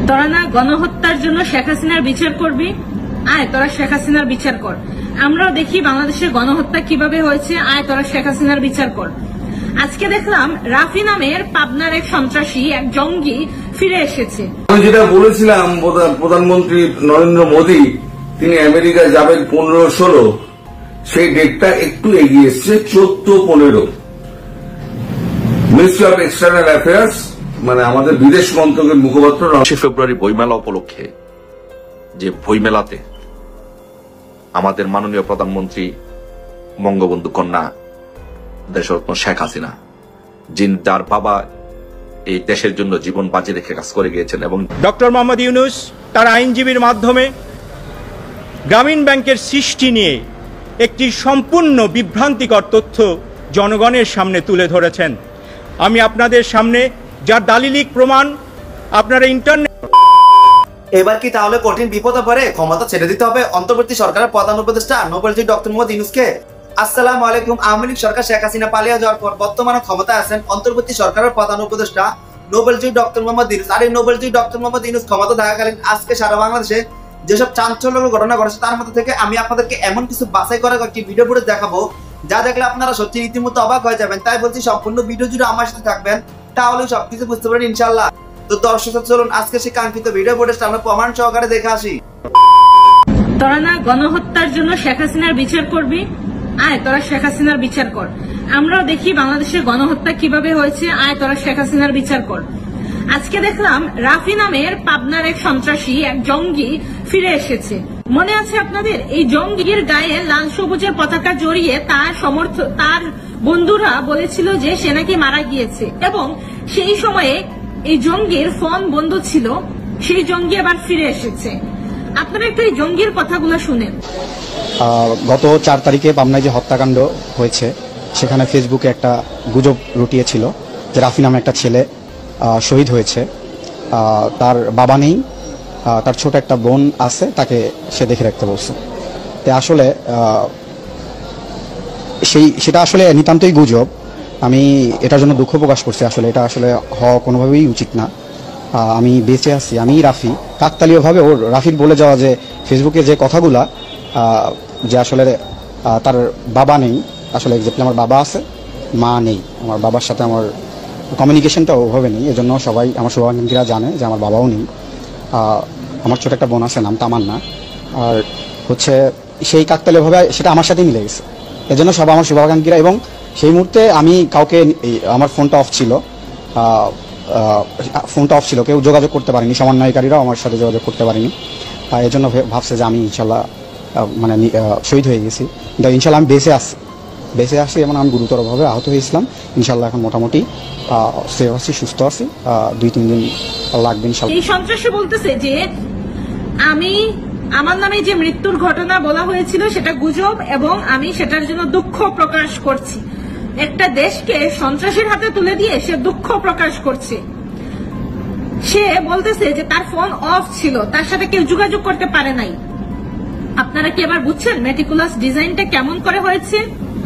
তোরা না গণহত্যার জন্য শেখ হাসিনার বিচার করবি, আয় তোরা শেখ হাসিনার বিচার কর। আমরাও দেখি বাংলাদেশের গণহত্যা কিভাবে হয়েছে, আয় তোরা শেখ হাসিনার বিচার কর। আজকে দেখলাম রাফি নামের পাবনার এক সন্ত্রাসী, এক জঙ্গি ফিরে এসেছে। আমি যেটা বলেছিলাম প্রধানমন্ত্রী নরেন্দ্র মোদী তিনি আমেরিকা যাবেন 15-16, সেই ডেটটা একটু এগিয়ে এসছে 14-15। মিনিস্ট্রি অফ এক্সটার্নাল অ্যাফেয়ার্স মানে আমাদের বিদেশ মন্ত্রকের মুখপাত্র 9 ফেব্রুয়ারি বইমেলা উপলক্ষে যে বইমেলাতে আমাদের মাননীয় প্রধানমন্ত্রী বঙ্গবন্ধু কন্যা দেশরত্ন শেখ হাসিনা, যার বাবা এই দেশের জন্য জীবন বাজি রেখে কাজ করে গিয়েছেন, এবং ডক্টর মোহাম্মদ ইউনূস তার আইনজীবীর মাধ্যমে গ্রামীণ ব্যাংকের সৃষ্টি নিয়ে একটি সম্পূর্ণ বিভ্রান্তিকর তথ্য জনগণের সামনে তুলে ধরেছেন। আমি আপনাদের সামনে যার দালিলিক প্রমাণ আপনারা ইন্টারনেট। এবার কি তাহলে কঠিন বিপদে পড়ে ক্ষমতা ছেড়ে দিতে হবে অন্তর্বর্তী সরকারের প্রধান উপদেষ্টা নোবেলজয়ী ডক্টর মোহাম্মদ ইউনূসকে? আসসালামু আলাইকুম। আওয়ামী লীগ সরকার শেখ হাসিনা পালিয়ে যাওয়ার পর বর্তমানে ক্ষমতায় আছেন অন্তর্বর্তী সরকারের প্রধান উপদেষ্টা নোবেলজয়ী ডক্টর মোহাম্মদ ইউনূস। আর এই নোবেলজয়ী ডক্টর মোহাম্মদ ইউনূস ক্ষমতা থাকাকালীন আজকে সারা বাংলাদেশে যেসব চাঞ্চল্যকর ঘটনা ঘটেছে তার মধ্যে থেকে আমি আপনাদেরকে এমন কিছু বাছাই করা একটি ভিডিও ফুটেজ দেখাবো যা দেখলে আপনারা সত্যি রীতিমতো অবাক হয়ে যাবেন। তাই বলছি সম্পূর্ণ ভিডিও জুড়ে আমার সাথে থাকবেন, তাহলে সবকিছু বুঝতে পারেন ইনশাআল্লাহ। তো দর্শক চলুন আজকে সেই কাঙ্ক্ষিত ভিডিও ফুটেজটা আমরা প্রমাণ সহকারে দেখে আসি। তোরা না গণহত্যার জন্য শেখ হাসিনার বিচার করবি, আয় তোরা শেখ হাসিনার বিচার কর। আমরাও দেখি বাংলাদেশের গণহত্যা কিভাবে হয়েছে, আয় তোরা শেখ হাসিনার বিচার কর। আজকে দেখলাম রাফি নামের পাবনার এক সন্ত্রাসী, এক জঙ্গি ফিরে এসেছে। মনে আছে আপনাদের? এই জঙ্গির গায়ে লাল সবুজের পতাকা জড়িয়ে তার বন্ধুরা বলেছিল যে সে নাকি মারা গিয়েছে, এবং সেই সময়ে এই জঙ্গির ফোন বন্ধ ছিল। সেই জঙ্গি আবার ফিরে এসেছে। আপনারা একটু এই জঙ্গির কথাগুলো শুনেন। গত 4 তারিখে পাবনায় যে হত্যাকাণ্ড হয়েছে সেখানে ফেসবুকে একটা গুজব রটিয়েছিল যে রাফি নামে একটা ছেলে শহীদ হয়েছে, তার বাবা নেই, তার ছোট একটা বোন আছে, তাকে সে দেখে রাখতে বলছে। তো আসলে সেটা আসলে নিতান্তই গুজব। আমি এটার জন্য দুঃখ প্রকাশ করছি। আসলে এটা আসলে হওয়া কোনোভাবেই উচিত না। আমি বেঁচে আছি, আমি রাফি। কাকতালীয়ভাবে ওর রাফির বলে যাওয়া যে ফেসবুকে যে কথাগুলা যে আসলে তার বাবা নেই, আসলে এক্স্যাক্টলি আমার বাবা আছে, মা নেই। আমার বাবার সাথে আমার কমিউনিকেশনটা ওভাবে নেই, এজন্য সবাই আমার শুভাকাঙ্ক্ষীরা জানে যে আমার বাবাও নেই। আমার ছোট একটা বোন আছে, নাম তামান্না। আর হচ্ছে সেই কাকতালীয়ভাবে সেটা আমার সাথেই মিলে গেছে, এজন্য সবাই আমার শুভাকাঙ্ক্ষীরা। এবং সেই মুহূর্তে আমি কাউকে, আমার ফোনটা অফ ছিল, কেউ যোগাযোগ করতে পারেনি, সমন্বয়কারীরাও আমার সাথে যোগাযোগ করতে পারেনি। এজন্য ভাবছে যে আমি ইনশাল্লাহ মানে শহীদ হয়ে গেছি, কিন্তু ইনশাল্লাহ আমি বেঁচে আসি এবং আমি গুরুতরভাবে আহত হয়েছিলাম। ইনশাল্লাহ এখন মোটামুটি সেফ আছি, সুস্থ আছি। 2-3 দিন লাগবে ইনশাল্লাহ। এই সন্ত্রাসী বলতেছে যে আমার নামে যে মৃত্যুর ঘটনা বলা হয়েছিল সেটা গুজব, এবং আমি সেটার জন্য দুঃখ প্রকাশ করছি। একটা দেশকে সন্ত্রাসীর হাতে তুলে দিয়ে সে দুঃখ প্রকাশ করছে। সে বলতেছে যে তার ফোন অফ ছিল, তার সাথে কেউ যোগাযোগ করতে পারে নাই। আপনারা কি এবার বুঝছেন মেটিকুলাস ডিজাইনটা কেমন করে হয়েছে?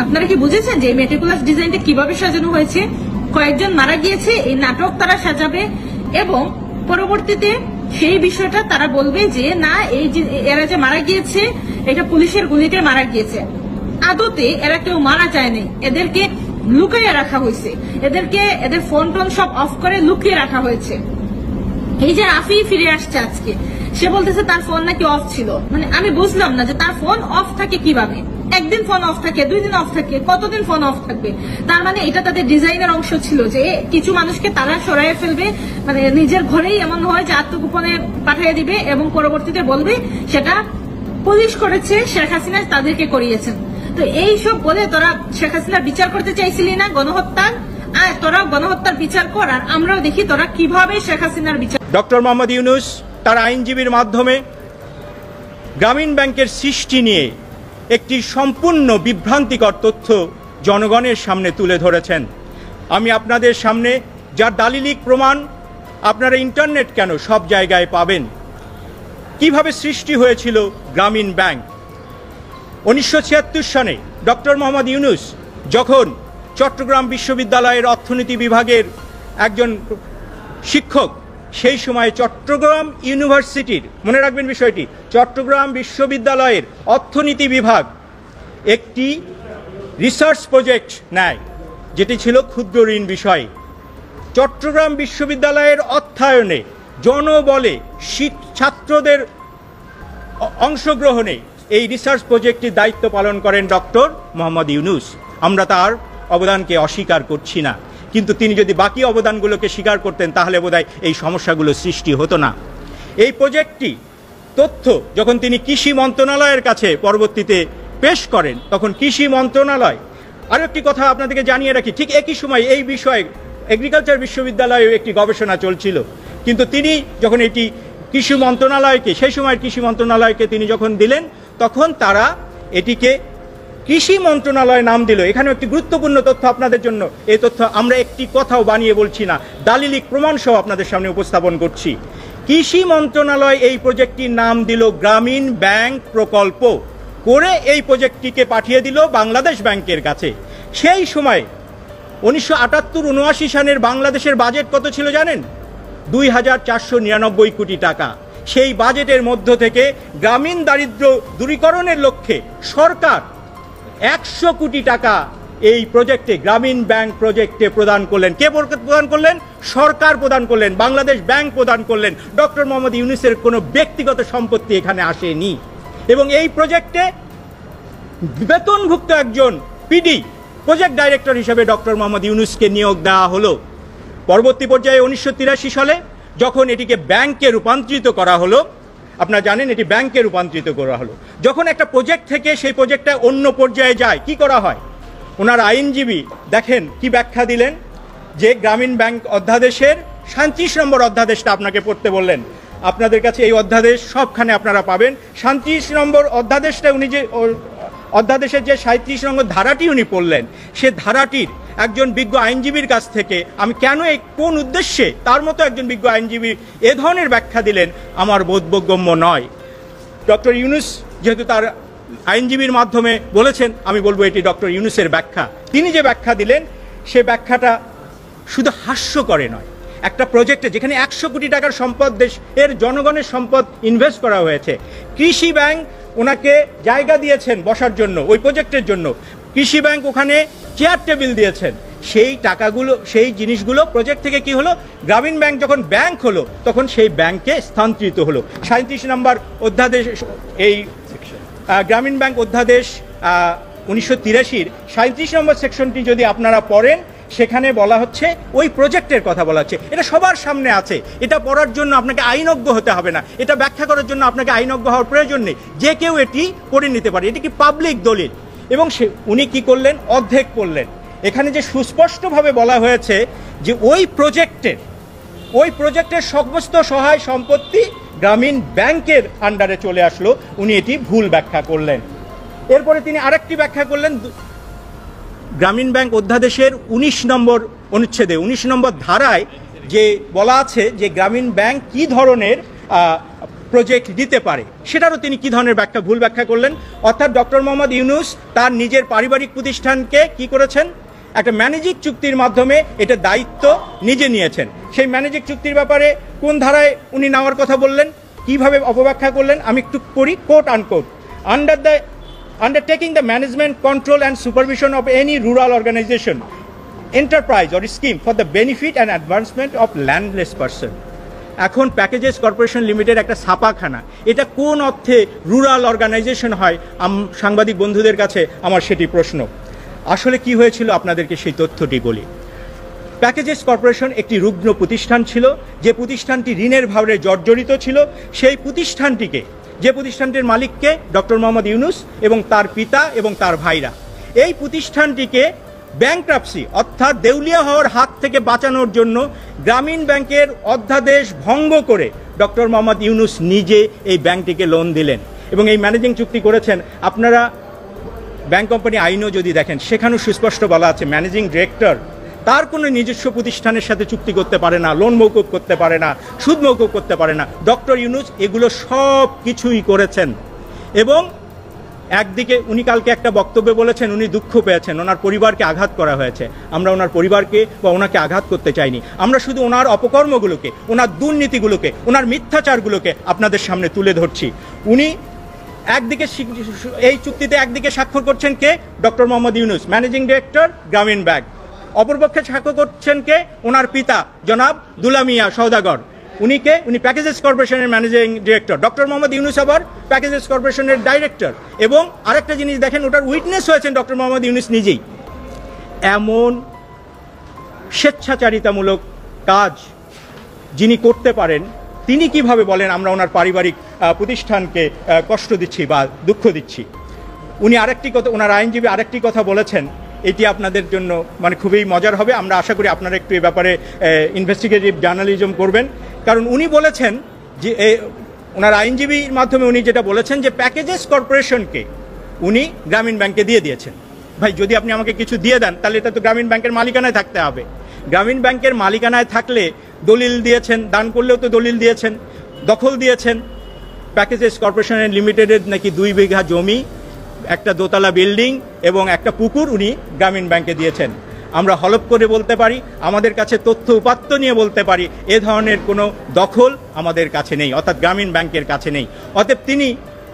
আপনারা কি বুঝেছেন যে এই মেটিকুলাস ডিজাইনটা কিভাবে সাজানো হয়েছে? কয়েকজন মারা গিয়েছে, এই নাটক তারা সাজাবে এবং পরবর্তীতে সেই বিষয়টা তারা বলবে যে না, এই যে এরা যে মারা গিয়েছে এটা পুলিশের গুলিতে মারা গিয়েছে। আদতে এরা কেউ মারা যায় নাই, এদেরকে লুকিয়ে রাখা হয়েছে, এদের ফোন টোন সব অফ করে লুকিয়ে রাখা হয়েছে। এই যে রাফি ফিরে আসছে আজকে, সে বলতেছে তার ফোন নাকি অফ ছিল। মানে আমি বুঝলাম না যে তার ফোন অফ থাকে কিভাবে। একদিন ফোন অফ থাকে, 2 দিন অফ থাকে, কতদিন ফোন অফ থাকবে? তার মানে এটা তাদের ডিজাইনের অংশ ছিল যে কিছু মানুষকে তারা সরাইয়ে ফেলবে, মানে নিজের ঘরেই এমন হয় যে আত্মগোপনে পাঠিয়ে দিবে এবং পরবর্তীতে বলবে সেটা পুলিশ করেছে, শেখ হাসিনা তাদেরকে করিয়েছেন। তো এই সব বলে তোরা শেখ হাসিনার বিচার করতে চাইছিলি না গণহত্যার, আর তোরা গণহত্যার বিচার কর, আর আমরাও দেখি তোরা কিভাবে শেখ হাসিনার বিচার। ডক্টর মোহাম্মদ ইউনূস তার আইনজীবীর মাধ্যমে গ্রামীণ ব্যাংকের সৃষ্টি নিয়ে একটি সম্পূর্ণ বিভ্রান্তিকর তথ্য জনগণের সামনে তুলে ধরেছেন। আমি আপনাদের সামনে যার দালিলিক প্রমাণ আপনারা ইন্টারনেট কেন সব জায়গায় পাবেন। কিভাবে সৃষ্টি হয়েছিল গ্রামীণ ব্যাংক? 1976 সনে ডক্টর মোহাম্মদ ইউনূস যখন চট্টগ্রাম বিশ্ববিদ্যালয়ের অর্থনীতি বিভাগের একজন শিক্ষক সেই সময় চট্টগ্রাম ইউনিভার্সিটির, মনে রাখবেন বিষয়টি, চট্টগ্রাম বিশ্ববিদ্যালয়ের অর্থনীতি বিভাগ একটি রিসার্চ প্রজেক্ট নেয়, যেটি ছিল ক্ষুদ্র ঋণ বিষয়। চট্টগ্রাম বিশ্ববিদ্যালয়ের অর্থায়নে, জনবলে, ছাত্রদের অংশগ্রহণে এই রিসার্চ প্রজেক্টটির দায়িত্ব পালন করেন ডক্টর মোহাম্মদ ইউনূস। আমরা তার অবদানকে অস্বীকার করছি না, কিন্তু তিনি যদি বাকি অবদানগুলোকে স্বীকার করতেন তাহলে বোধহয় এই সমস্যাগুলো সৃষ্টি হতো না। এই প্রজেক্টটি তথ্য যখন তিনি কৃষি মন্ত্রণালয়ের কাছে পরবর্তীতে পেশ করেন, তখন কৃষি মন্ত্রণালয়, আরও একটি কথা আপনাদেরকে জানিয়ে রাখি, ঠিক একই সময় এই বিষয়ে এগ্রিকালচার বিশ্ববিদ্যালয়েও একটি গবেষণা চলছিল, কিন্তু তিনি যখন এটি কৃষি মন্ত্রণালয়কে, সেই সময়ের কৃষি মন্ত্রণালয়কে তিনি যখন দিলেন, তখন তারা এটিকে কৃষি মন্ত্রণালয় নাম দিল। এখানে একটি গুরুত্বপূর্ণ তথ্য আপনাদের জন্য, এই তথ্য আমরা একটি কথাও বানিয়ে বলছি না, দালিলিক প্রমাণ সহ আপনাদের সামনে উপস্থাপন করছি। কৃষি মন্ত্রণালয় এই প্রজেক্টটির নাম দিল গ্রামীণ ব্যাংক প্রকল্প করে, এই প্রজেক্টটিকে পাঠিয়ে দিল বাংলাদেশ ব্যাংকের কাছে। সেই সময় 1978-79 সালের বাংলাদেশের বাজেট কত ছিল জানেন? 2499 কোটি টাকা। সেই বাজেটের মধ্য থেকে গ্রামীণ দারিদ্র্য দূরীকরণের লক্ষ্যে সরকার 100 কোটি টাকা এই প্রজেক্টে, গ্রামীণ ব্যাংক প্রজেক্টে প্রদান করলেন। কে প্রদান করলেন? সরকার প্রদান করলেন, বাংলাদেশ ব্যাংক প্রদান করলেন। ডক্টর মোহাম্মদ ইউনূসের কোনো ব্যক্তিগত সম্পত্তি এখানে আসেনি। এবং এই প্রজেক্টে বেতনভুক্ত একজন পিডি, প্রজেক্ট ডাইরেক্টর হিসেবে ডক্টর মোহাম্মদ ইউনূসকে নিয়োগ দেওয়া হলো। পরবর্তী পর্যায়ে 1983 সালে যখন এটিকে ব্যাংকে রূপান্তরিত করা হলো, আপনারা জানেন এটি ব্যাংকে রূপান্তরিত করা হলো। যখন একটা প্রজেক্ট থেকে সেই প্রজেক্টটা অন্য পর্যায়ে যায়, কি করা হয়? ওনার আইনজীবী দেখেন কি ব্যাখ্যা দিলেন, যে গ্রামীণ ব্যাংক অধ্যাদেশের 37 নম্বর অধ্যাদেশটা আপনাকে পড়তে বললেন। আপনাদের কাছে এই অধ্যাদেশ সবখানে আপনারা পাবেন। 37 নম্বর অধ্যাদেশটা, উনি যে অধ্যাদেশের যে 37 নম্বর ধারাটি উনি পড়লেন, সে ধারাটির একজন বিজ্ঞ আইনজীবীর কাছ থেকে আমি কেন, কোন উদ্দেশ্যে তার মতো একজন বিজ্ঞ আইনজীবী এ ধরনের ব্যাখ্যা দিলেন, আমার বোধগম্য নয়। ডক্টর ইউনূস যেহেতু তার আইনজীবীর মাধ্যমে বলেছেন, আমি বলবো এটি ডক্টর ইউনূসের ব্যাখ্যা। তিনি যে ব্যাখ্যা দিলেন, সে ব্যাখ্যাটা শুধু হাস্যকরে নয়। একটা প্রজেক্টে যেখানে 100 কোটি টাকার সম্পদ, দেশের জনগণের সম্পদ ইনভেস্ট করা হয়েছে, কৃষি ব্যাংক ওনাকে জায়গা দিয়েছেন বসার জন্য, ওই প্রজেক্টের জন্য কৃষি ব্যাংক ওখানে চেয়ার টেবিল দিয়েছেন, সেই টাকাগুলো, সেই জিনিসগুলো প্রজেক্ট থেকে কি হলো, গ্রামীণ ব্যাংক যখন ব্যাংক হলো তখন সেই ব্যাংকে স্থানান্তরিত হলো। 37 নম্বর অধ্যাদেশ, এই গ্রামীণ ব্যাংক অধ্যাদেশ 1983-র 37 নম্বর সেকশনটি যদি আপনারা পড়েন, সেখানে বলা হচ্ছে ওই প্রজেক্টের কথা বলা হচ্ছে। এটা সবার সামনে আছে, এটা পড়ার জন্য আপনাকে আইনজ্ঞ হতে হবে না, এটা ব্যাখ্যা করার জন্য আপনাকে আইনজ্ঞ হওয়ার প্রয়োজন নেই, যে কেউ এটি পড়ে নিতে পারে। এটি কি পাবলিক দলিল। এবং উনি কি করলেন, অর্ধেক করলেন। এখানে যে সুস্পষ্টভাবে বলা হয়েছে যে ওই প্রজেক্টের সমস্ত সহায় সম্পত্তি গ্রামীণ ব্যাংকের আন্ডারে চলে আসলো, উনি এটি ভুল ব্যাখ্যা করলেন। এরপরে তিনি আরেকটি ব্যাখ্যা করলেন, গ্রামীণ ব্যাংক অধ্যাদেশের 19 নম্বর অনুচ্ছেদে, 19 নম্বর ধারায় যে বলা আছে যে গ্রামীণ ব্যাংক কি ধরনের প্রজেক্ট দিতে পারে, সেটারও তিনি কি ধরনের ব্যাখ্যা, ভুল ব্যাখ্যা করলেন। অর্থাৎ ডক্টর মোহাম্মদ ইউনূস তার নিজের পারিবারিক প্রতিষ্ঠানকে কি করেছেন, একটা ম্যানেজিং চুক্তির মাধ্যমে এটা দায়িত্ব নিজে নিয়েছেন। সেই ম্যানেজিং চুক্তির ব্যাপারে কোন ধারায় উনি নেওয়ার কথা বললেন, কিভাবে অপব্যাখ্যা করলেন, আমি একটু পড়ি, coat unquote. Undertaking the management, control and supervision of any rural organization, enterprise or scheme for the benefit and advancement of landless person. এখন প্যাকেজেস কর্পোরেশন লিমিটেড একটা ছাপাখানা, এটা কোন অর্থে রুরাল অর্গানাইজেশন হয়? সাংবাদিক বন্ধুদের কাছে আমার সেটি প্রশ্ন। আসলে কি হয়েছিল আপনাদেরকে সেই তথ্যটি বলি। প্যাকেজেস কর্পোরেশন একটি রুগ্ন প্রতিষ্ঠান ছিল, যে প্রতিষ্ঠানটি ঋণের ভারে জর্জরিত ছিল। সেই প্রতিষ্ঠানটিকে, যে প্রতিষ্ঠানটির মালিককে ডক্টর মোহাম্মদ ইউনূস এবং তার পিতা এবং তার ভাইরা, এই প্রতিষ্ঠানটিকে ব্যাংক্রাপসি অর্থাৎ দেউলিয়া হওয়ার হাত থেকে বাঁচানোর জন্য গ্রামীণ ব্যাংকের অধ্যাদেশ ভঙ্গ করে ডক্টর মোহাম্মদ ইউনূস নিজে এই ব্যাংকটিকে লোন দিলেন এবং এই ম্যানেজিং চুক্তি করেছেন। আপনারা ব্যাংক কোম্পানি আইনও যদি দেখেন, সেখানেও সুস্পষ্ট বলা আছে ম্যানেজিং ডিরেক্টর তার কোনো নিজস্ব প্রতিষ্ঠানের সাথে চুক্তি করতে পারে না, লোন মৌকুব করতে পারে না, সুদ মৌকুব করতে পারে না। ডক্টর ইউনূস এগুলো সব কিছুই করেছেন এবং একদিকে উনি কালকে একটা বক্তব্যে বলেছেন উনি দুঃখ পেয়েছেন, ওনার পরিবারকে আঘাত করা হয়েছে। আমরা ওনার পরিবারকে বা ওনাকে আঘাত করতে চাইনি, আমরা শুধু ওনার অপকর্মগুলোকে, ওনার দুর্নীতিগুলোকে, ওনার মিথ্যাচারগুলোকে আপনাদের সামনে তুলে ধরছি। উনি একদিকে এই চুক্তিতে একদিকে স্বাক্ষর করছেন কে? Doctor Mohammad Yunus, managing director Grameen bank. অপরপক্ষে স্বাক্ষর করছেন কে? ওনার পিতা জনাব দুলা মিয়া সওদাগর। উনি প্যাকেজেস কর্পোরেশনের managing director. Doctor Mohammad Yunus আবার প্যাকেজেস কর্পোরেশনের ডাইরেক্টর। এবং আরেকটা জিনিস দেখেন, ওটার উইটনেস হয়েছেন ডক্টর মোহাম্মদ ইউনূস নিজেই। এমন স্বেচ্ছাচারিতামূলক কাজ যিনি করতে পারেন, তিনি কিভাবে বলেন আমরা ওনার পারিবারিক প্রতিষ্ঠানকে কষ্ট দিচ্ছি বা দুঃখ দিচ্ছি? উনি আরেকটি কথা, ওনার আইনজীবী আরেকটি কথা বলেছেন, এটি আপনাদের জন্য মানে খুবই মজার হবে। আমরা আশা করি আপনারা একটু এ ব্যাপারে ইনভেস্টিগেটিভ জার্নালিজম করবেন। কারণ উনি বলেছেন যে ওনার আইনজীবীর মাধ্যমে উনি যেটা বলেছেন যে প্যাকেজেস কর্পোরেশনকে উনি গ্রামীণ ব্যাংকে দিয়ে দিয়েছেন। ভাই, যদি আপনি আমাকে কিছু দিয়ে দেন তাহলে এটা তো গ্রামীণ ব্যাংকের মালিকানায় থাকতে হবে। গ্রামীণ ব্যাংকের মালিকানায় থাকলে দলিল দিয়েছেন, দান করলেও তো দলিল দিয়েছেন, দখল দিয়েছেন। প্যাকেজেস কর্পোরেশনের লিমিটেডের নাকি 2 বিঘা জমি, একটা দোতলা বিল্ডিং এবং একটা পুকুর উনি গ্রামীণ ব্যাংকে দিয়েছেন। আমরা হলফ করে বলতে পারি, আমাদের কাছে তথ্য উপাত্ত নিয়ে বলতে পারি, এ ধরনের কোনো দখল আমাদের কাছে নেই, অর্থাৎ গ্রামীণ ব্যাংকের কাছে নেই। অতএব তিনি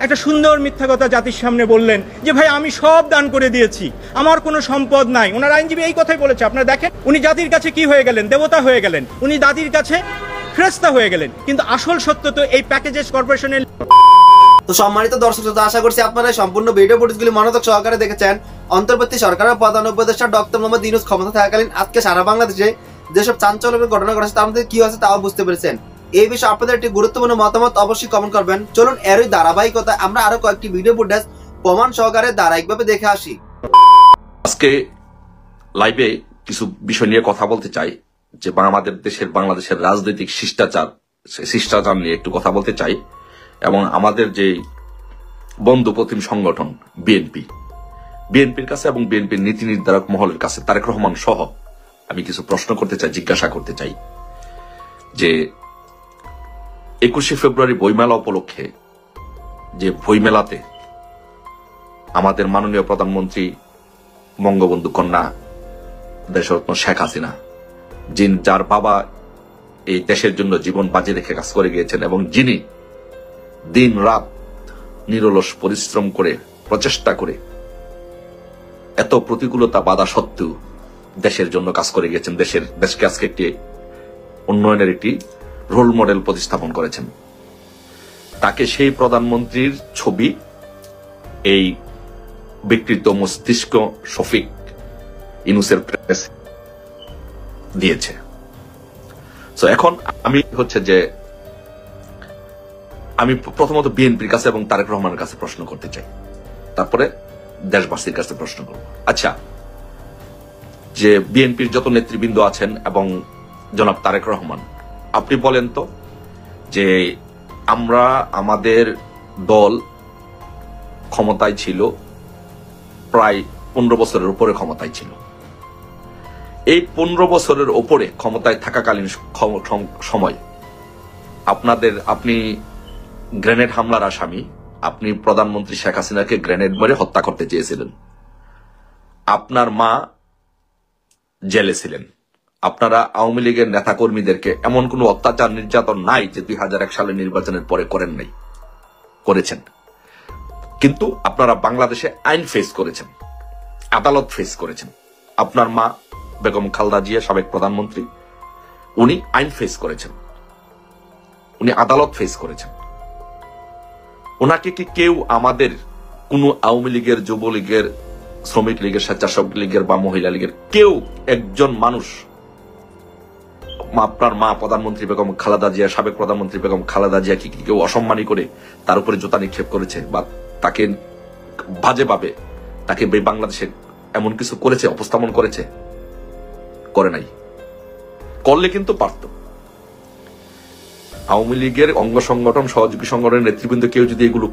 একটা সুন্দর মিথ্যা কথা জাতির সামনে বললেন যে ভাই আমি সব দান করে দিয়েছি, আমার কোনো সম্পদ নাই। ওনার আইনজীবী এই কথাই বলেছে। আপনারা দেখেন উনি জাতির কাছে কি হয়ে গেলেন? দেবতা হয়ে গেলেন, উনি জাতির কাছে ফেরেশতা হয়ে গেলেন। কিন্তু আসল সত্য তো এই প্যাকেজেস কর্পোরেশনের। তো সম্মানিত দর্শক শ্রোতা, আশা করছি আপনারা সম্পূর্ণ ভিডিও ফুটেজগুলি মনোযোগ সহকারে দেখেছেন। অন্তর্বর্তী সরকারের প্রধান উপদেষ্টা ডক্টর মোহাম্মদ ইউনূস ক্ষমতা থাকাকালীন আজকে সারা বাংলাদেশে যেসব চাঞ্চল্যকর ঘটনা ঘটেছে তার মধ্যে কি হয়েছে তাও বুঝতে পেরেছেন। এই বিষয়ে আপনাদের একটি গুরুত্বপূর্ণ মতামত অবশ্যই কমেন্ট করবেন। চলুন এরই ধারাবাহিকতা আমরা আরো কয়েকটি ভিডিও ফুটেজ প্রমাণ সহকারে ধারাবাহিকভাবে দেখে আসি। আজকে লাইভে কিছু বিষয় নিয়ে কথা বলতে চাই, যে আমাদের দেশের বাংলাদেশের রাজনৈতিক শিষ্টাচার নিয়ে একটু কথা বলতে চাই। এবং আমাদের যে বন্ধু প্রতিম সংগঠন বিএনপির কাছে এবং বিএনপির নীতি নির্ধারক মহলের কাছে তারেক রহমান সহ আমি কিছু প্রশ্ন করতে চাই, জিজ্ঞাসা করতে চাই যে 21শে ফেব্রুয়ারি বইমেলা উপলক্ষে যে বইমেলাতে আমাদের মাননীয় প্রধানমন্ত্রী বঙ্গবন্ধু কন্যা দেশরত্ন শেখ হাসিনা, যার বাবা এই দেশের জন্য জীবন বাজি রেখে কাজ করে গিয়েছেন এবং যিনি দিন রাত নিরলস পরিশ্রম করে প্রচেষ্টা করে এত প্রতিকূলতা বাধা সত্ত্বেও দেশের জন্য কাজ করে গিয়েছেন, দেশকে আজকে একটি উন্নয়নের একটি রোল মডেল প্রতিস্থাপন করেছেন। তাকে সেই প্রধানমন্ত্রীর ছবি এই বিকৃত মস্তিষ্ক শফিক ইউনূসের প্রেস দিয়েছে। তো এখন আমি প্রথমত বিএনপির কাছে এবং তারেক রহমানের কাছে প্রশ্ন করতে চাই, তারপরে দেশবাসীর কাছে প্রশ্ন করব। আচ্ছা, যে বিএনপির যত নেতৃবৃন্দ আছেন এবং জনাব তারেক রহমান, আপনি বলেন তো যে আমাদের দল ক্ষমতায় ছিল প্রায় 15 বছরের উপরে ক্ষমতায় ছিল। এই 15 বছরের উপরে ক্ষমতায় থাকাকালীন সময় আপনি গ্রেনেড হামলার আসামি, আপনি প্রধানমন্ত্রী শেখ হাসিনাকে গ্রেনেড মেরে হত্যা করতে চেয়েছিলেন। আপনার মা জেলে ছিলেন। আপনারা আওয়ামী লীগের নেতাকর্মীদেরকে এমন কোন অত্যাচার নির্যাতন নাই যে 2001 সালের নির্বাচনের পরে করেন নাই, করেছেন। কিন্তু আপনারা বাংলাদেশে আইন ফেস করেছেন, আদালত ফেস করেছেন। আপনার মা বেগম খালেদা জিয়া, সাবেক প্রধানমন্ত্রী, উনি আইন ফেস করেছেন, উনি আদালত ফেস করেছেন। ওনাকে কি কেউ আমাদের কোন আওয়ামী লীগের, যুবলীগের, শ্রমিক লীগের, স্বেচ্ছাসেবক লীগের বা মহিলা লীগের কেউ একজন মানুষ আপনার মা প্রধানমন্ত্রী বেগম খালেদা জিয়া, সাবেক প্রধানমন্ত্রী বেগম খালেদা জিয়া কি কেউ অসম্মানী করে তার উপরে জুতা নিক্ষেপ করেছে বা তাকে বাজেভাবে তাকে বাংলাদেশে এমন কিছু করেছে, উপস্থাপন করেছে? করে নাই। করলে কিন্তু পারত। আওয়ামী লীগের অঙ্গ সংগঠন, সহযোগী সংগঠনের নেতৃবৃন্দ কেউ যদি এগুলো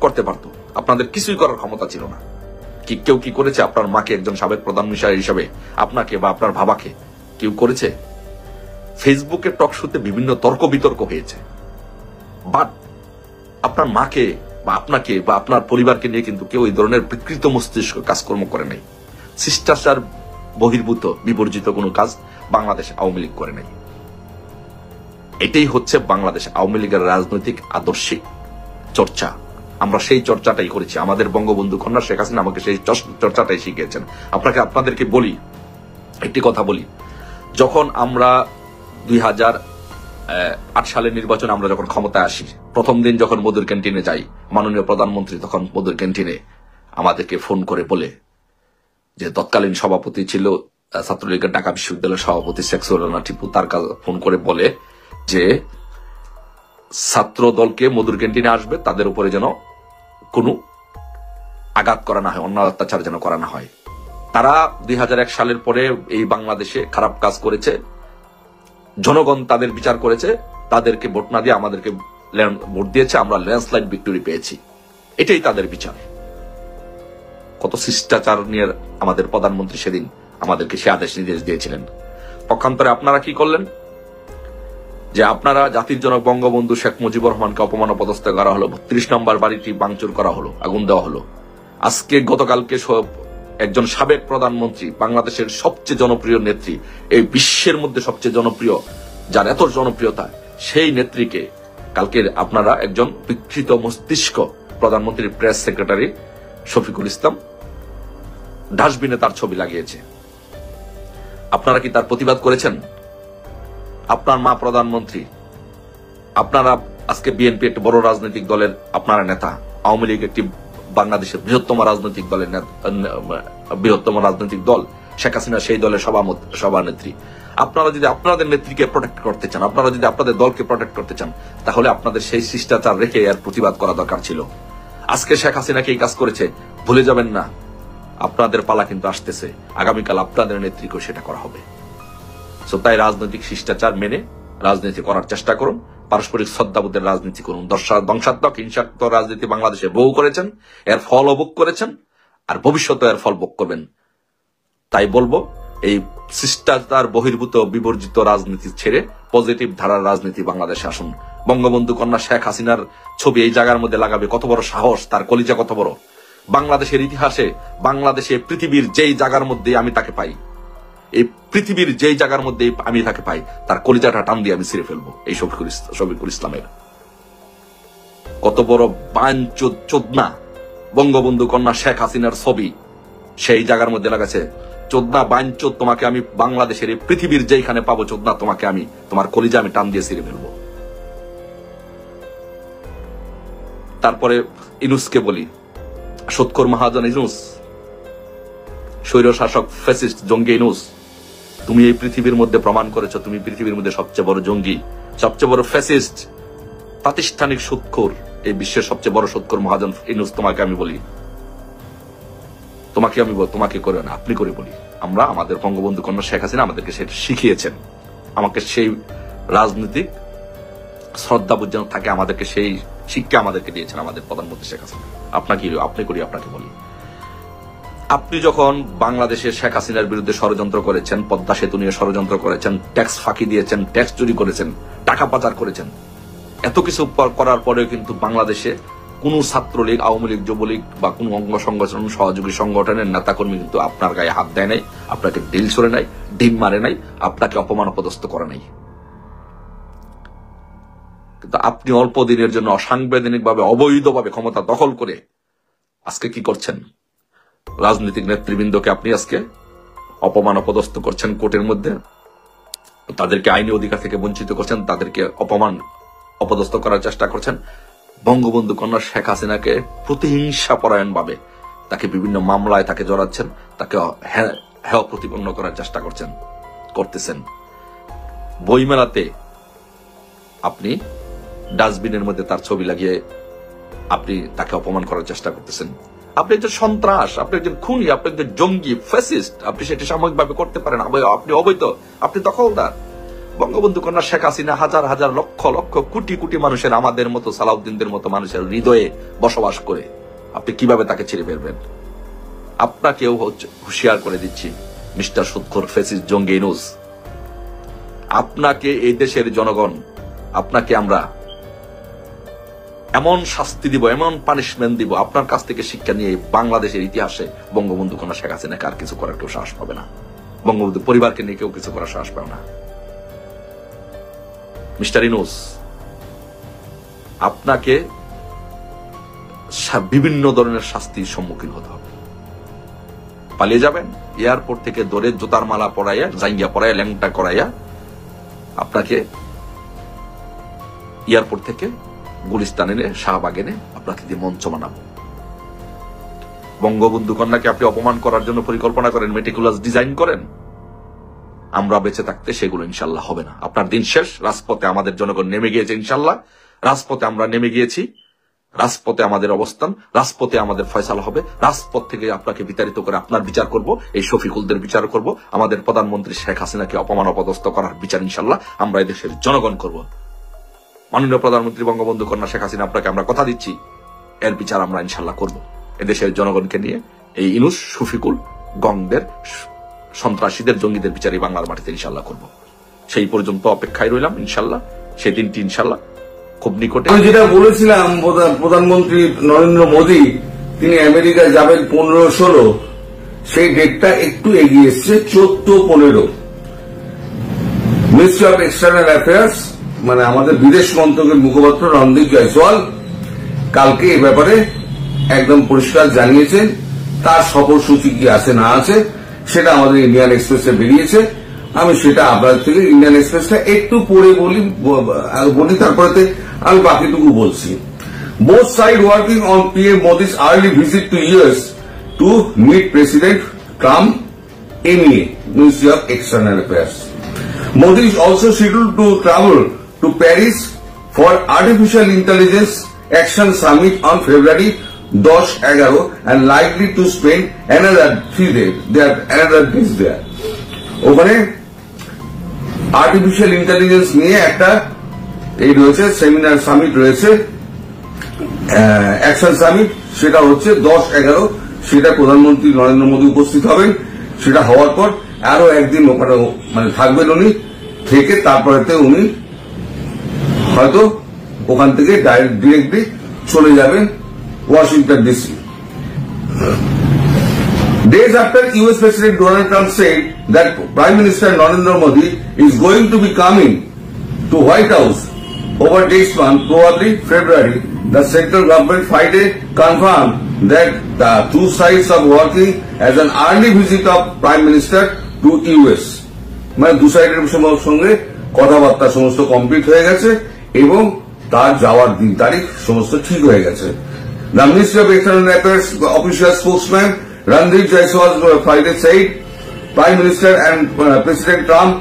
করতে পারত, আপনাদের কিছুই করার ক্ষমতা ছিল না। কেউ কি করেছে? আপনার মাকে একজন সাবেক প্রধানমন্ত্রী হিসাবে আপনাকে বা আপনার বাবাকে কেউ করেছে? ফেসবুকে টক শোতে বিভিন্ন তর্ক বিতর্ক হয়েছে, বাট আপনার মাকে বা আপনাকে বা আপনার পরিবারকে নিয়ে কিন্তু কেউ এই ধরনের বিকৃত মস্তিষ্ক কাজকর্ম করে নাই। শিষ্টাচার বহির্ভূত বিবর্জিত কোনো কাজ বাংলাদেশ আওয়ামী লীগ করে নাই। এটাই হচ্ছে বাংলাদেশ আওয়ামী লীগের রাজনৈতিক আদর্শিক চর্চা। আমরা সেই চর্চাটাই করেছি। আমাদের বঙ্গবন্ধু কন্যা শেখ হাসিনা আমাকে সেই চর্চাটাই শিখিয়েছেন। আপনাদেরকে বলি, একটি কথা বলি, যখন আমরা 2008 সালের নির্বাচনে আমরা যখন ক্ষমতায় আসি, প্রথম দিন যখন মধুর ক্যান্টিনে যাই, মাননীয় প্রধানমন্ত্রী তখন মধুর ক্যান্টিনে আমাদেরকে ফোন করে বলে যে তৎকালীন সভাপতি ছিল ছাত্রলীগের ঢাকা বিশ্ববিদ্যালয়ের সভাপতি শেখ সুরানা টিপু, তার ফোন করে বলে যে ছাত্র দলকে মধুর ক্যান্টিনে আসবে, তাদের উপরে যেন কোনো আঘাত করা না হয়, অন্য অত্যাচার যেন করা না হয়। তারা 2001 সালের পরে এই বাংলাদেশে খারাপ কাজ করেছে, জনগণ তাদের বিচার করেছে, তাদেরকে ভোট না দিয়ে আমাদেরকে ভোট দিয়েছে, আমরা ল্যান্ডস্লাইড ভিক্টরি পেয়েছি। এটাই তাদের বিচার। কত শিষ্টাচার নিয়ে আমাদের প্রধানমন্ত্রী সেদিন আমাদেরকে সে আদেশ নির্দেশ দিয়েছিলেন। পক্ষান্তরে আপনারা কি করলেন? যে আপনারা জাতির জনক বঙ্গবন্ধু শেখ মুজিবুর রহমানকে অপমান অপদস্থ করা হলো, 32 নম্বর বাড়িটি ভাঙচুর করা হলো, আগুন দেওয়া হলো। আজকে গতকালকে একজন সাবেক প্রধানমন্ত্রী, বাংলাদেশের সবচেয়ে জনপ্রিয় নেত্রী, এই বিশ্বের মধ্যে সবচেয়ে জনপ্রিয়, যার এত জনপ্রিয়তা, সেই নেত্রীকে কালকে আপনারা একজন বিকৃত মস্তিষ্ক প্রধানমন্ত্রীর প্রেস সেক্রেটারি শফিকুল ইসলাম ডাস্টবিনে তার ছবি লাগিয়েছে। আপনারা কি তার প্রতিবাদ করেছেন? আপনার মা প্রধানমন্ত্রী, আপনারা আজকে বিএনপি একটি বড় রাজনৈতিক দলের আপনারা নেতা, আওয়ামী লীগ একটি বাংলাদেশের বৃহত্তম রাজনৈতিক দল, শেখ হাসিনা সেই দলের সভানেত্রী। আপনারা যদি আপনাদের নেত্রীকে প্রোটেক্ট করতে চান, আপনারা যদি আপনাদের দলকে প্রোটেক্ট করতে চান, তাহলে আপনাদের সেই শিষ্টাচার রেখে এর প্রতিবাদ করা দরকার ছিল। আজকে শেখ হাসিনাকে এই কাজ করেছে, ভুলে যাবেন না। আপনাদের পালা কিন্তু আসতেছে, আগামীকাল আপনাদের নেত্রীকেও সেটা করা হবে। তাই রাজনৈতিক শিষ্টাচার মেনে রাজনীতি করার চেষ্টা করুন, পারস্পরিক শ্রদ্ধাবোধের রাজনীতি করুন। ধ্বংসাত্মক হিংসাত্মক রাজনীতি বাংলাদেশে বহু করেছেন, এর ফল ভোগ করেছেন, আর ভবিষ্যতে এর ফল ভোগ করবেন। তাই বলবো, এই শিষ্টাচার বহির্ভূত বিবর্জিত রাজনীতি ছেড়ে পজিটিভ ধারার রাজনীতি বাংলাদেশে আসুন। বঙ্গবন্ধু কন্যা শেখ হাসিনার ছবি এই জায়গার মধ্যে লাগাবে, কত বড় সাহস, তার কলিজা কত বড়। বাংলাদেশের ইতিহাসে, বাংলাদেশে পৃথিবীর যেই জায়গার মধ্যে আমি তাকে পাই, এই পৃথিবীর যেই জায়গার মধ্যে আমি তাকে পাই, তার কলিজাটা টান দিয়ে আমি ছিঁড়ে ফেলবো। এই শফিকুল ইসলামের কত বড় চোদনা বঙ্গবন্ধু কন্যা শেখ হাসিনার ছবি সেই জায়গার মধ্যে লাগাছে। চোদনা বাইনচোদ, তোমাকে আমি বাংলাদেশের এই পৃথিবীর যেখানে পাবো চোদনা, তোমাকে আমি তোমার কলিজা আমি টান দিয়ে ছিঁড়ে ফেলবো। তারপরে ইনুসকে বলি, সুৎখোর মহাজন ইনুস, স্বৈর শাসক ফ্যাসিস্ট জঙ্গি ইনুস, তুমি এই পৃথিবীর মধ্যে প্রমাণ করেছো তুমি পৃথিবীর মধ্যে সবচেয়ে বড় জঙ্গি, সবচেয়ে বড় ফ্যাসিস্ট, প্রাতিষ্ঠানিক সুৎখোর, এই বিশ্বের সবচেয়ে বড় সুৎখোর মহাজন ইনুস। তোমাকে আমি বলি, তোমাকে করে না, আপনি করে বলি, আমরা আমাদের বঙ্গবন্ধু কন্যা শেখ হাসিনা আমাদেরকে সেটা শিখিয়েছেন। আমাকে সেই রাজনৈতিক শ্রদ্ধাবোধ যেন থাকে, আমাদেরকে সেই শিক্ষা আমাদেরকে দিয়েছেন আমাদের প্রধানমন্ত্রী শেখ হাসিনা। আপনি করি, আপনাকে বলি, আপনি যখন বাংলাদেশের শেখ হাসিনার বিরুদ্ধে ষড়যন্ত্র করেছেন, পদ্মা সেতু নিয়ে ষড়যন্ত্র করেছেন, ট্যাক্স ফাঁকি দিয়েছেন, ট্যাক্স চুরি করেছেন, টাকা পাচার করেছেন, এত কিছু করার পরেও কিন্তু বাংলাদেশে কোন ছাত্রলীগ, আওয়ামী লীগ, যুবলীগ বা কোন অঙ্গ সংগঠন, সহযোগী সংগঠনের নেতাকর্মী কিন্তু আপনার গায়ে হাত দেয় নাই, আপনাকে ঢিল ছড়ে নাই, ডিম মারে নাই, আপনাকে অপমান অপদস্থ করে নাই। কিন্তু আপনি অল্প দিনের জন্য অসাংবিধানিক ভাবে, অবৈধভাবে ক্ষমতা দখল করে আজকে কি করছেন? রাজনৈতিক নেতৃবৃন্দকে আপনি আজকে অপমান অপদস্থ করছেন কোর্টের মধ্যে, তাদেরকে আইনি অধিকার থেকে বঞ্চিত করছেন, তাদেরকে অপমান অপদস্থ করার চেষ্টা করছেন। বঙ্গবন্ধু কন্যা শেখ হাসিনাকে প্রতিহিংসা পরায়ণ ভাবে তাকে বিভিন্ন মামলায় তাকে জড়াচ্ছেন, তাকে হেয় প্রতিপন্ন করার চেষ্টা করতেছেন। বইমেলাতে আপনি ডাস্টবিনের মধ্যে তার ছবি লাগিয়ে আপনি তাকে অপমান করার চেষ্টা করতেছেন। আপনি একজন সন্ত্রাস, আপনি একজন খুনি, আপনি একজন জঙ্গি, ফ্যাসিস্ট, আপনি সেটি সাময়িকভাবে করতে পারেন, আপনি অবৈধ, আপনি দখলদার। বঙ্গবন্ধু কন্যা শেখ হাসিনা হাজার হাজার লক্ষ লক্ষ কোটি কোটি মানুষের, আমাদের মতো সালাউদ্দিনদের মতো মানুষের হৃদয়ে বসবাস করে, আপনি কিভাবে তাকে ছেড়ে ফেলবেন? আপনাকেও হুঁশিয়ার করে দিচ্ছি, মিস্টার সুৎখোর ফ্যাসিস্ট জঙ্গি ইনুস, আপনাকে এই দেশের জনগণ, আপনাকে আমরা এমন শাস্তি দিব, এমন পানিশমেন্ট দিব, আপনার কাছ থেকে শিক্ষা নিয়ে বাংলাদেশের ইতিহাসে বঙ্গবন্ধু কন্যা শেখ হাসিনাকে আর কিছু করার কেউ সাহস পাবে না, বঙ্গবন্ধু পরিবারকে নিয়ে কেউ কিছু করার সাহস পাবে না। মিস্টার ইউনূস, আপনাকে বিভিন্ন ধরনের শাস্তির সম্মুখীন হতে হবে। পালিয়ে যাবেন, এয়ারপোর্ট থেকে ধরে জুতার মালা পরাইয়া, জাঙ্গিয়া পরাইয়া, ল্যাংটা করাইয়া আপনাকে এয়ারপোর্ট থেকে গুলিস্তান এনে, শাহবাগ এনে আপনাকে দিয়ে মঞ্চ বানাবো। বঙ্গবন্ধু কন্যাকে আপনি অপমান করার জন্য পরিকল্পনা করেন, মেটিকুলাস ডিজাইন করেন, আমরা বেঁচে থাকতে সেগুলো ইনশাল্লাহ হবে না। আপনার দিন শেষ। রাজপথে আমাদের জনগণ নেমে গিয়েছে, ইনশাল্লাহ রাজপথে আমরা নেমে গিয়েছি, রাজপথে আমাদের অবস্থান, রাজপথে আমাদের ফয়সালা হবে। রাজপথ থেকে আপনাকে বিতাড়িত করে আপনার বিচার করব, এই শফিকুলদের বিচার করব, আমাদের প্রধানমন্ত্রী শেখ হাসিনাকে অপমান অপদস্থ করার বিচার ইনশাল্লাহ আমরা এদেশের জনগণ করব। মাননীয় প্রধানমন্ত্রী বঙ্গবন্ধু কন্যা শেখ হাসিনা, আপনাকে আমরা কথা দিচ্ছি, এর বিচার আমরা ইনশাল্লাহ করব। এদেশের জনগণকে নিয়ে এই ইউনূস, শফিকুল, গংদের, সন্ত্রাসীদের, জঙ্গিদের বিচার এই বাংলার মাটিতে ইনশাল্লাহ করব। সেই পর্যন্ত অপেক্ষায় রইলাম। ইনশাল্লাহ সেই দিনটি ইনশাল্লাহ খুব নিকটে। আমি যেটা বলেছিলাম, প্রধানমন্ত্রী নরেন্দ্র মোদী তিনি আমেরিকায় যাবেন 15-16, সেই ডেটটা একটু এগিয়ে এসছে 14-15। মিনিস্ট্রি অফ এক্সটার্নাল অ্যাফেয়ার্স, মানে আমাদের বিদেশ মন্ত্রকের মুখপাত্র রণদীপ জয়সওয়াল কালকে এ ব্যাপারে একদম পরিষ্কার জানিয়েছেন। তার সফরসূচি কি আছে না আছে সেটা আমাদের ইন্ডিয়ান এক্সপ্রেসে বেরিয়েছে। আমি সেটা আপনাদের থেকে ইন্ডিয়ান এক্সপ্রেসটা একটু পড়ে বলি, তারপরে আমি বাকিটুকু বলছি। Both sides working on PM Modi's early visit to US to meet President Trump, MEA, Ministry of External Affairs. Modi is also scheduled to travel to Paris for Artificial Intelligence Action Summit on February 10-11 and likely to spend another 3 days there. ওখানে artificial intelligence নিয়ে একটা এই রয়েছে seminar, summit রয়েছে, action summit, সেটা হচ্ছে 10-11, সেটা প্রধানমন্ত্রী নরেন্দ্র মোদী উপস্থিত হবেন। সেটা হওয়ার পর আরো একদিন ওখানে মানে থাকবেন উনি, থেকে তারপরে উনি হয়তো ওখান থেকে ডিরেক্টলি চলে যাবেন Washington DC. Days after US President Donald Trump said that Prime Minister Narendra Modi is going to be coming to White House over next month, probably February, the central government Friday confirmed that the two sides are working as an early visit of Prime Minister to US. মানে দু সাইডের সঙ্গে কথাবার্তা সমস্ত complete হয়ে গেছে এবং তার যাওয়ার দিন তারিখ সমস্ত ঠিক হয়ে গেছে। The Ministry of External Affairs official spokesman Randeep Jaiswal Friday said Prime Minister and President Trump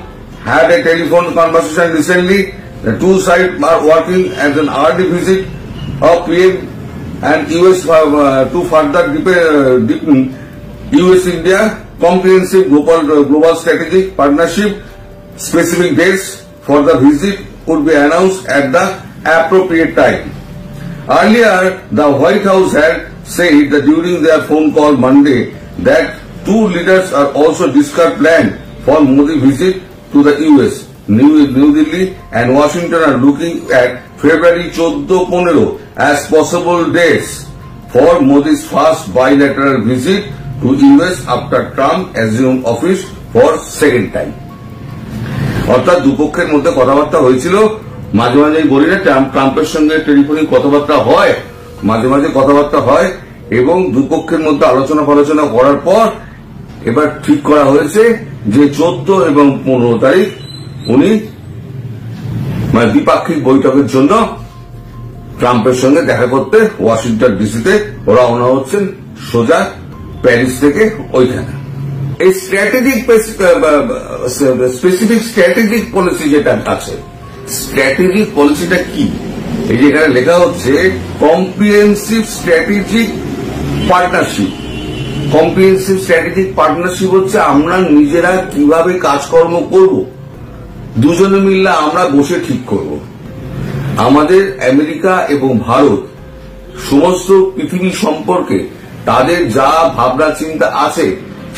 had a telephone conversation recently. The two sides are working as an early visit of PM and US to further deepen US-India comprehensive global strategic partnership. Specific dates for the visit would be announced at the appropriate time. Earlier, the White House had said that during their phone call Monday that two leaders are also discussed plan for Modi visit to the US. New Delhi and Washington are looking at February 14-15 as possible dates for Modi's first bilateral visit to US after Trump assumed office for second time. অর্থাৎ দুপক্ষের মধ্যে কথাবার্তা হয়েছিল। মাঝে মাঝে বলি না, ট্রাম্পের সঙ্গে টেলিফোনিক কথাবার্তা হয়, মাঝে মাঝে কথাবার্তা হয় এবং দুপক্ষের মধ্যে আলোচনা করার পর এবার ঠিক করা হয়েছে যে 14 এবং 15 তারিখ উনি মানে দ্বিপাক্ষিক বৈঠকের জন্য ট্রাম্পের সঙ্গে দেখা করতে ওয়াশিংটন ডিসিতে রওনা হচ্ছেন, সোজা প্যারিস থেকে ওইখানে। এই স্পেসিফিক স্ট্র্যাটেজিক পলিসি যেটা আছে, স্ট্র্যাটেজিক পলিসিটা কি? এই যে এখানে লেখা হচ্ছে comprehensive strategic partnership. Comprehensive strategic partnership হচ্ছে আমরা নিজেরা কিভাবে কাজকর্ম করব, দুজনে মিললে আমরা বসে ঠিক করব। আমাদের আমেরিকা এবং ভারত সমস্ত পৃথিবী সম্পর্কে তাদের যা ভাবনা চিন্তা আছে,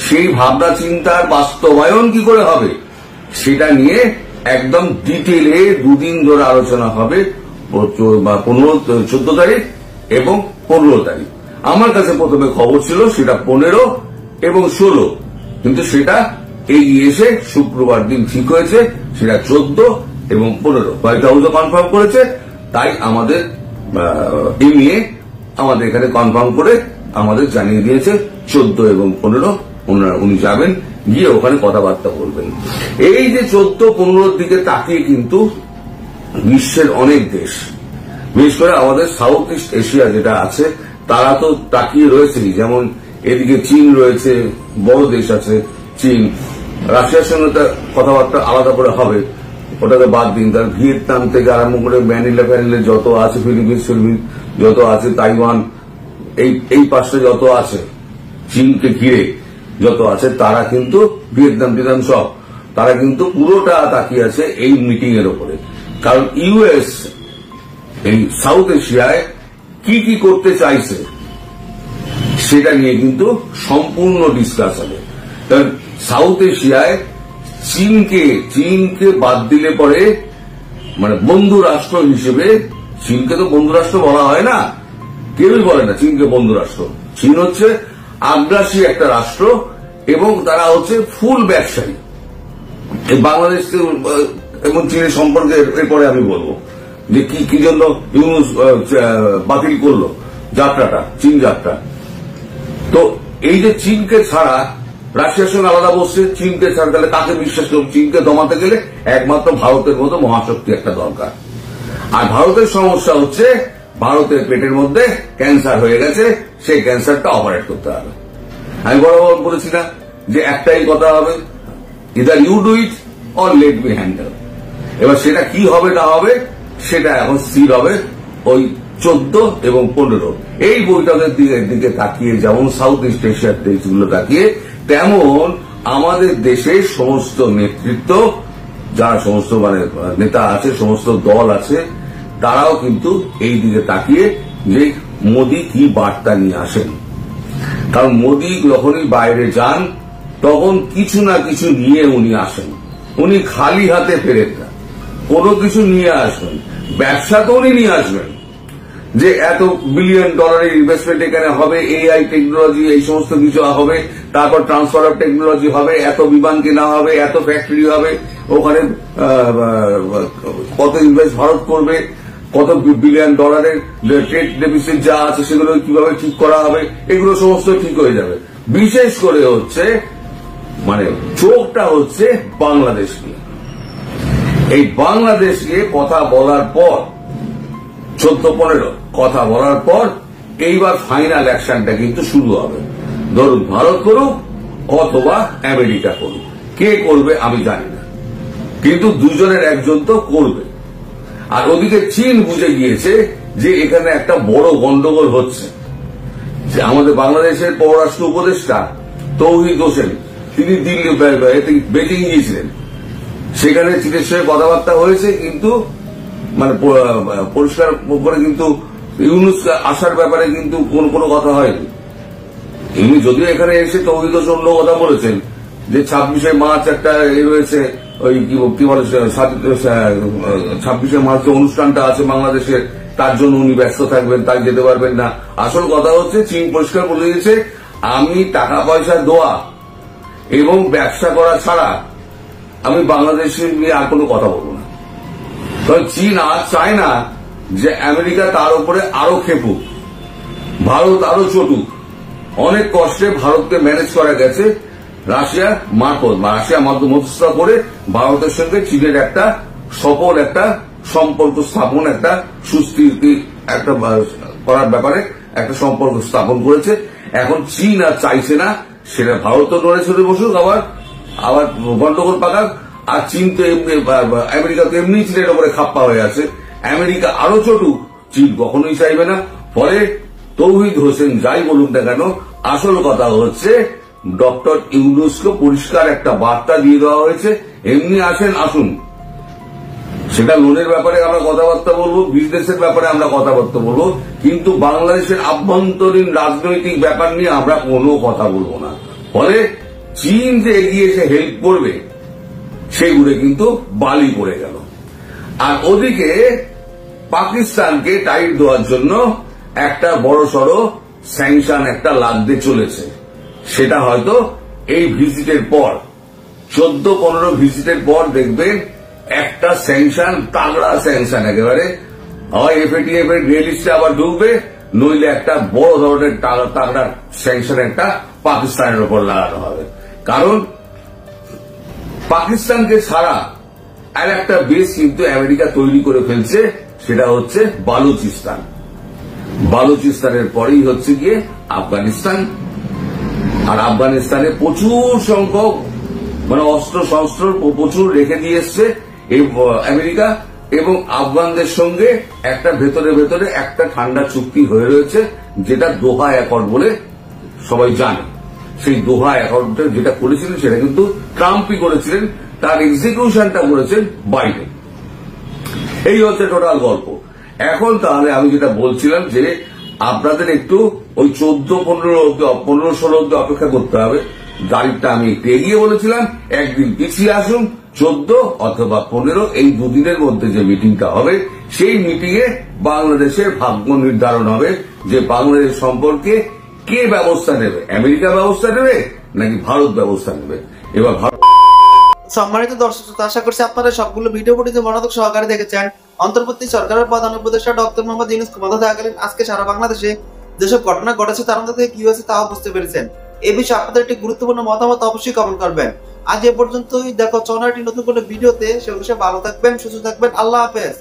সেই ভাবনা চিন্তার বাস্তবায়ন কি করে হবে সেটা নিয়ে একদম ডিটেলে 2 দিন ধরে আলোচনা হবে 14 তারিখ এবং 15 তারিখ। আমার কাছে প্রথমে খবর ছিল সেটা 15 এবং 16, কিন্তু সেটা এগিয়ে এসে শুক্রবার দিন ঠিক হয়েছে সেটা 14 এবং 15। হোয়াইট হাউসও কনফার্ম করেছে, তাই আমাদের নিয়ে আমাদের এখানে কনফার্ম করে আমাদের জানিয়ে দিয়েছে 14 এবং 15 উনি যাবেন, গিয়ে ওখানে কথাবার্তা বলবেন। এই যে 14-15 দিকে তাকিয়ে কিন্তু বিশ্বের অনেক দেশ, বিশেষ করে আমাদের সাউথ ইস্ট এশিয়া যেটা আছে তারা তো তাকিয়ে রয়েছেই। যেমন এদিকে চীন রয়েছে, বড় দেশ আছে চীন, রাশিয়ার সঙ্গে তার কথাবার্তা আলাদা করে হবে, ওটাকে বাদ দিন। তার ভিয়েতনাম থেকে আরম্ভ করে ম্যানিলা যত আছে, ফিলিপিন্স যত আছে, তাইওয়ান, এই পাশে যত আছে, চীনকে ঘিরে যত আছে, তারা কিন্তু ভিয়েতনাম সব তারা কিন্তু পুরোটা তাকিয়ে আছে এই মিটিং এর উপরে। কারণ ইউএস এই সাউথ এশিয়ায় কি কি করতে চাইছে সেটা নিয়ে কিন্তু সম্পূর্ণ ডিসকাস হবে। কারণ সাউথ এশিয়ায় চীনকে বাদ দিলে পরে, মানে বন্ধু রাষ্ট্র হিসেবে, চীনকে তো বন্ধু রাষ্ট্র বলা হয় না, কেউই বলে না চীনকে বন্ধু রাষ্ট্র। চীন হচ্ছে আগ্রাসী একটা রাষ্ট্র এবং তারা হচ্ছে ফুল ব্যবসায়ী। বাংলাদেশ এবং চীনের সম্পর্কে এরপরে আমি বলবো যে কি জন্য ইউনুস বাতিল করলো যাত্রাটা, চীন যাত্রা। তো এই যে চীনকে ছাড়া রাশিয়ার সঙ্গে আলাদা বসছে, চীনকে ছাড়া তাহলে কাকে বিশ্বাস করব? চীনকে দমাতে গেলে একমাত্র ভারতের মতো মহাশক্তি একটা দরকার। আর ভারতের সমস্যা হচ্ছে ভারতের পেটের মধ্যে ক্যান্সার হয়ে গেছে, সেই ক্যান্সারটা অপারেট করতে হবে। আমি বরাবর বলেছি না যে একটাই কথা হবে, either you do it or let me handle. এবার সেটা কি হবে না হবে সেটা এখন স্থির হবে ওই 14 এবং 15 এই বৈঠকের দিকে তাকিয়ে। যেমন সাউথ ইস্ট এশিয়ার দেশগুলো তাকিয়ে, তেমন আমাদের দেশের সমস্ত নেতৃত্ব, যারা সমস্ত মানে নেতা আছে, সমস্ত দল আছে, তারাও কিন্তু এই দিকে তাকিয়ে যে মোদী কি বার্তা নিয়ে আসেন। কারণ মোদী যখনই বাইরে যান তখন কিছু না কিছু নিয়ে উনি আসেন, উনি খালি হাতে ফেরেন না, কোনো কিছু নিয়ে আসবেন। ব্যবসা তো উনি নিয়ে আসবেন যে $1 বিলিয়ন ইনভেস্টমেন্ট এখানে হবে, এআই টেকনোলজি, এই সমস্ত কিছু হবে, তারপর ট্রান্সফার অফ টেকনোলজি হবে, এত বিমান কেনা হবে, এত ফ্যাক্টরি হবে, ওখানে কত ইনভেস্ট ভারত করবে, কত $1 বিলিয়ন ট্রেড ডেফিসিট যা আছে সেগুলো কিভাবে ঠিক করা হবে, এগুলো সমস্ত ঠিক হয়ে যাবে। বিশেষ করে হচ্ছে মানে চোখটা হচ্ছে বাংলাদেশ নিয়ে। এই বাংলাদেশকে কথা বলার পর 14-15 কথা বলার পর এইবার ফাইনাল অ্যাকশনটা কিন্তু শুরু হবে। ধরুন ভারত করুক অথবা আমেরিকা করুক, কে করবে আমি জানি না, কিন্তু দুজনের একজন তো করবে। আর ওদিকে চীন বুঝে গিয়েছে যে এখানে একটা বড় গন্ডগোল হচ্ছে। যে আমাদের বাংলাদেশের পররাষ্ট্র উপদেষ্টা তৌহিদ হোসেন, তিনি বেজিং গিয়েছিলেন, সেখানে চীনের সঙ্গে কথাবার্তা হয়েছে, কিন্তু মানে পরিষ্কার করে কিন্তু ইউনুস আসার ব্যাপারে কিন্তু কোনো কথা হয়নি। ইনি যদিও এখানে এসে তৌহিদ হোসেন অন্য কথা বলেছেন যে 26শে মার্চ একটা রয়েছে, ওই কি বলে 26শে মার্চ অনুষ্ঠানটা আছে বাংলাদেশের, তার জন্য উনি ব্যস্ত থাকবেন, তাই যেতে পারবেন না। আসল কথা হচ্ছে চীন পরিষ্কার বলে দিয়েছে, আমি টাকা পয়সা দেওয়া এবং ব্যবসা করা ছাড়া আমি বাংলাদেশের নিয়ে আর কোনো কথা বলবো না। কারণ চীন আর চায় না যে আমেরিকা তার উপরে আরো খেপুক, ভারত আরো চটুক। অনেক কষ্টে ভারতকে ম্যানেজ করা গেছে রাশিয়ার মারফত, রাশিয়া মধ্যস্থতা করে ভারতের সঙ্গে চীনের একটা সফল একটা সম্পর্ক স্থাপন, একটা সুস্থিতি একটা করার ব্যাপারে একটা সম্পর্ক স্থাপন করেছে। এখন চীন আর চাইছে না সেটা ভারতও নড়ে চড়ে বসুক, আবার গন্ডগোল পাকাক। আর চীন তো এমনি, আমেরিকা তো এমনি চীনের ওপরে খাপ্পা হয়ে আছে, আমেরিকা আরো চটুক চীন কখনোই চাইবে না। ফলে তৌহিদ হোসেন যাই বলুন না কেন, আসল কথা হচ্ছে ডক্টর ইউনুসকে পরিষ্কার একটা বার্তা দিয়ে দেওয়া হয়েছে, এমনি আসেন আসুন, সেটা লোনের ব্যাপারে আমরা কথাবার্তা বলবো, বিজনেসের ব্যাপারে আমরা কথাবার্তা বলবো, কিন্তু বাংলাদেশের আভ্যন্তরীণ রাজনৈতিক ব্যাপার নিয়ে আমরা কোনো কথা বলবো না। ফলে চীন যে এগিয়ে এসে হেল্প করবে সেগুলো কিন্তু বালি পড়ে গেল। আর ওদিকে পাকিস্তানকে টাইট দেওয়ার জন্য একটা বড় সড়ো স্যাংশন একটা লাগতে চলেছে। সেটা হয়তো এই ভিজিটের পর 14-15 ভিজিটের পর দেখবেন একটা স্যাংশন, তাগড়া স্যাংশন একেবারে, হয় এফএটিএফ এর গ্রে লিস্টে আবার ঢুকবে, নইলে একটা বড় ধরনের তাগড়া স্যাংশন একটা পাকিস্তানের উপর লাগানো হবে। কারণ পাকিস্তানকে ছাড়া আর একটা বেস কিন্তু আমেরিকা তৈরি করে ফেলছে, সেটা হচ্ছে বালুচিস্তান। বালুচিস্তানের পরেই হচ্ছে গিয়ে আফগানিস্তান। আর আফগানিস্তানে প্রচুর সংখ্যক অস্ত্র শস্ত্র প্রচুর রেখে দিয়ে এসছে আমেরিকা, এবং আফগানদের সঙ্গে একটা ভেতরে একটা ঠান্ডা চুক্তি হয়ে রয়েছে, যেটা দোহা অ্যাকর্ড বলে সবাই জানে। সেই দোহা অ্যাকর্ডটা যেটা করেছিলেন সেটা কিন্তু ট্রাম্পই করেছিলেন, তার এক্সিকিউশনটা করেছেন বাইডেন। এই হচ্ছে টোটাল গল্প। এখন তাহলে আমি যেটা বলছিলাম যে আপনাদের একটু ওই 14-15-16 অব্দি অপেক্ষা করতে হবে। তারিখটা আমি একটু এগিয়ে বলেছিলাম, একদিন পিছিয়ে আসুন, 14 অথবা 15 এই দুদিনের মধ্যে যে মিটিংটা হবে, সেই মিটিং এ বাংলাদেশের ভাগ্য নির্ধারণ হবে যে বাংলাদেশ সম্পর্কে কে ব্যবস্থা নেবে, আমেরিকা ব্যবস্থা নেবে নাকি ভারত ব্যবস্থা নেবে। এবার সম্মানিত দর্শক, আশা করছি আপনারা সবগুলো ভিডিও মনোযোগ সহকারে দেখেছেন। অন্তর্বর্তী সরকারের প্রধান উপদেষ্টা ডক্টর মোহাম্মদ ইউনূস ক্ষমতা থাকাকালীন আজকে সারা বাংলাদেশে যেসব ঘটনা ঘটেছে তার মধ্যে থেকে কি হয়েছে তাও বুঝতে পেরেছেন। এই বিষয়ে আপনাদের একটি গুরুত্বপূর্ণ মতামত অবশ্যই কমেন্ট করবেন। আজ এ পর্যন্তই, দেখো নতুন কোনো ভিডিওতে। সে বিষয়ে ভালো থাকবেন, সুস্থ থাকবেন। আল্লাহ হাফেজ।